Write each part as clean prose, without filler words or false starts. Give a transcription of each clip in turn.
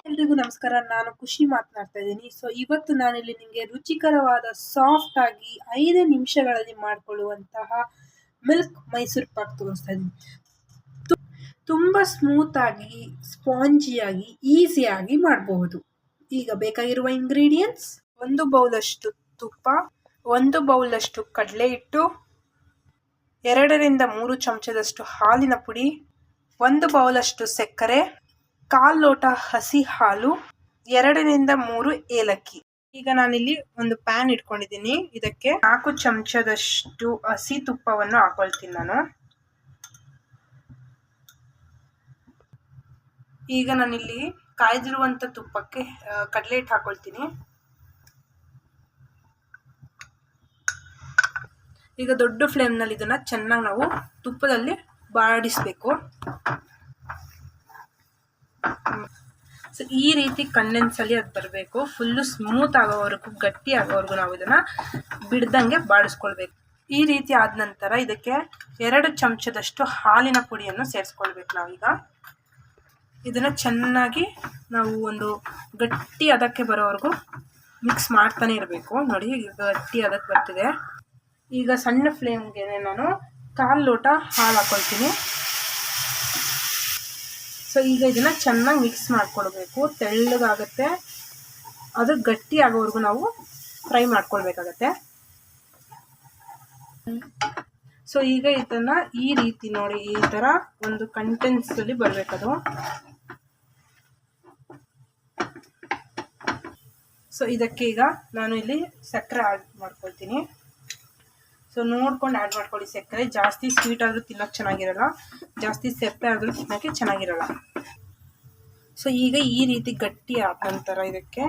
ಎಲ್ರಿಗೂ ನಮಸ್ಕಾರ. ನಾನು ಖುಷಿ ಮಾತನಾಡ್ತಾ ಇದ್ದೀನಿ. ಸೊ ಇವತ್ತು ನಾನಿಲ್ಲಿ ನಿಮಗೆ ರುಚಿಕರವಾದ ಸಾಫ್ಟ್ ಆಗಿ 5 ನಿಮಿಷಗಳಲ್ಲಿ ಮಾಡಿಕೊಳ್ಳುವಂತಹ ಮಿಲ್ಕ್ ಮೈಸೂರು ಪಾಕ್ ತೋರಿಸ್ತಾ ಇದ್ದೀನಿ. ತುಂಬ ಸ್ಮೂತ್ ಆಗಿ, ಸ್ಪಾಂಜಿಯಾಗಿ, ಈಸಿಯಾಗಿ ಮಾಡಬಹುದು. ಈಗ ಬೇಕಾಗಿರುವ ಇಂಗ್ರೀಡಿಯೆಂಟ್ಸ್: 1 ಬೌಲಷ್ಟು ತುಪ್ಪ, 1 ಬೌಲಷ್ಟು ಕಡಲೆ ಹಿಟ್ಟು, 2 ರಿಂದ 3 ಚಮಚದಷ್ಟು ಹಾಲಿನ ಪುಡಿ, 1 ಬೌಲಷ್ಟು ಸಕ್ಕರೆ, 1/4 ಲೋಟ ಹಸಿ ಹಾಲು, 2 ರಿಂದ 3 ಏಲಕ್ಕಿ. ಈಗ ನಾನಿಲ್ಲಿ ಒಂದು ಪ್ಯಾನ್ ಇಟ್ಕೊಂಡಿದ್ದೀನಿ. ಇದಕ್ಕೆ 4 ಚಮಚದಷ್ಟು ಹಸಿ ತುಪ್ಪವನ್ನು ಹಾಕೊಳ್ತೀನಿ ನಾನು. ಈಗ ನಾನಿಲ್ಲಿ ಕಾಯ್ದಿರುವಂತ ತುಪ್ಪಕ್ಕೆ ಕಡಲೆ ಹಿಟ್ಟು ಹಾಕೊಳ್ತೀನಿ. ಈಗ ದೊಡ್ಡ ಫ್ಲೇಮ್ನಲ್ಲಿ ಇದನ್ನ ಚೆನ್ನಾಗಿ ನಾವು ತುಪ್ಪದಲ್ಲಿ ಬಾಡಿಸ್ಬೇಕು. ಸೊ ಈ ರೀತಿ ಕಂಡೆನ್ಸ್ ಅಲ್ಲಿ ಅದು ಬರಬೇಕು. ಫುಲ್ಲು ಸ್ಮೂತ್ ಆಗೋವರೆಗೂ, ಗಟ್ಟಿ ಆಗೋವರೆಗೂ ನಾವು ಇದನ್ನ ಬಿಡ್ದಂಗೆ ಬಾಡಿಸ್ಕೊಳ್ಬೇಕು. ಈ ರೀತಿ ಆದ ನಂತರ ಇದಕ್ಕೆ 2 ಚಮಚದಷ್ಟು ಹಾಲಿನ ಪುಡಿಯನ್ನು ಸೇರಿಸ್ಕೊಳ್ಬೇಕು. ನಾವೀಗ ಇದನ್ನ ಚೆನ್ನಾಗಿ ನಾವು ಒಂದು ಗಟ್ಟಿ ಅದಕ್ಕೆ ಬರೋವರೆಗೂ ಮಿಕ್ಸ್ ಮಾಡ್ತಾನೆ ಇರಬೇಕು. ನೋಡಿ, ಈಗ ಗಟ್ಟಿ ಅದಕ್ಕೆ ಬರ್ತಿದೆ. ಈಗ ಸಣ್ಣ ಫ್ಲೇಮ್ಗೆ ನಾನು 1/4 ಲೋಟ ಹಾಲು ಹಾಕೊಳ್ತೀನಿ. ಸೊ ಈಗ ಇದನ್ನ ಚೆನ್ನಾಗಿ ಮಿಕ್ಸ್ ಮಾಡ್ಕೊಳ್ಬೇಕು. ತೆಳ್ಳಗಾಗುತ್ತೆ, ಅದು ಗಟ್ಟಿ ಆಗೋವರೆಗೂ ನಾವು ಫ್ರೈ ಮಾಡ್ಕೊಳ್ಬೇಕಾಗತ್ತೆ. ಸೊ ಈಗ ಇದನ್ನ ಈ ರೀತಿ ನೋಡಿ, ಈ ತರ ಒಂದು ಕಂಟೆನ್ಸ್ ಅಲ್ಲಿ ಬರ್ಬೇಕದು. ಸೊ ಇದಕ್ಕೆ ಈಗ ನಾನು ಇಲ್ಲಿ ಸಕ್ಕರೆ ಆಡ್ ಮಾಡ್ಕೊಳ್ತೀನಿ. ಸೊ ನೋಡ್ಕೊಂಡು ಆ್ಯಡ್ ಮಾಡ್ಕೊಳ್ಳಿ ಸಕ್ಕರೆ. ಜಾಸ್ತಿ ಸ್ವೀಟ್ ಆದರೂ ತಿನ್ನೋಕೆ ಚೆನ್ನಾಗಿರಲ್ಲ, ಜಾಸ್ತಿ ಸಪ್ಪೆ ಆದರೂ ತಿನ್ನೋಕ್ಕೆ ಚೆನ್ನಾಗಿರಲ್ಲ. ಸೊ ಈಗ ಈ ರೀತಿ ಗಟ್ಟಿ ಆದ ನಂತರ ಇದಕ್ಕೆ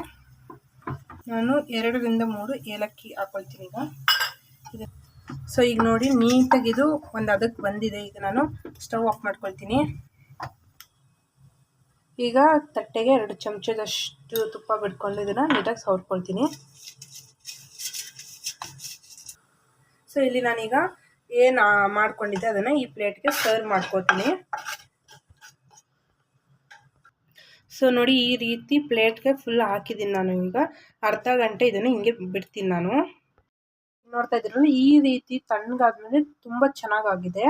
ನಾನು 2 ರಿಂದ 3 ಏಲಕ್ಕಿ ಹಾಕೊಳ್ತೀನಿ ಈಗ. ಸೊ ಈಗ ನೋಡಿ, ನೀಟಾಗಿ ಇದು ಒಂದು ಅದಕ್ಕೆ ಬಂದಿದೆ. ಈಗ ನಾನು ಸ್ಟವ್ ಆಫ್ ಮಾಡ್ಕೊಳ್ತೀನಿ. ಈಗ ತಟ್ಟೆಗೆ 2 ಚಮಚದಷ್ಟು ತುಪ್ಪ ಬಿಟ್ಕೊಂಡು ಇದನ್ನು ನೀಟಾಗಿ ಸವರ್ಕೊಳ್ತೀನಿ. ಸೊ ಇಲ್ಲಿ ನಾನೀಗ ಏನು ಮಾಡ್ಕೊಂಡಿದ್ದೆ ಅದನ್ನು ಈ ಪ್ಲೇಟ್ಗೆ ಸರ್ವ್ ಮಾಡ್ಕೊತೀನಿ. ಸೊ ನೋಡಿ, ಈ ರೀತಿ ಪ್ಲೇಟ್ಗೆ ಫುಲ್ ಹಾಕಿದ್ದೀನಿ ನಾನು. ಈಗ ಅರ್ಧ ಗಂಟೆ ಇದನ್ನು ಹಿಂಗೆ ಬಿಡ್ತೀನಿ ನಾನು. ನೋಡ್ತಾ ಇದ್ದೀರಲ್ಲ, ಈ ರೀತಿ ತಣ್ಣಗಾದ್ಮೇಲೆ ತುಂಬ ಚೆನ್ನಾಗಾಗಿದೆ.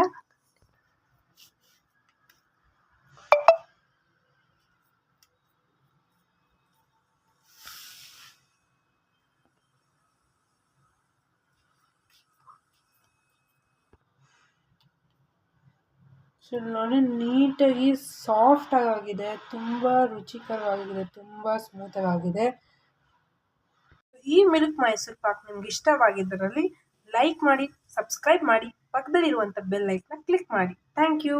ಸೊ ನೋಡಿ, ನೀಟಾಗಿ ಸಾಫ್ಟ್ ಆಗಿದೆ, ತುಂಬ ರುಚಿಕರವಾಗಿದೆ, ತುಂಬ ಸ್ಮೂತ್ ಆಗಿದೆ. ಈ ಮಿಲ್ಕ್ ಮೈಸೂರು ಪಾಕ್ ನಿಮ್ಗೆ ಇಷ್ಟವಾಗಿದ್ದರಲ್ಲಿ ಲೈಕ್ ಮಾಡಿ, ಸಬ್ಸ್ಕ್ರೈಬ್ ಮಾಡಿ, ಪಕ್ಕದಲ್ಲಿರುವಂಥ ಬೆಲ್ ಐಕನ್ನ ಕ್ಲಿಕ್ ಮಾಡಿ. Thank you.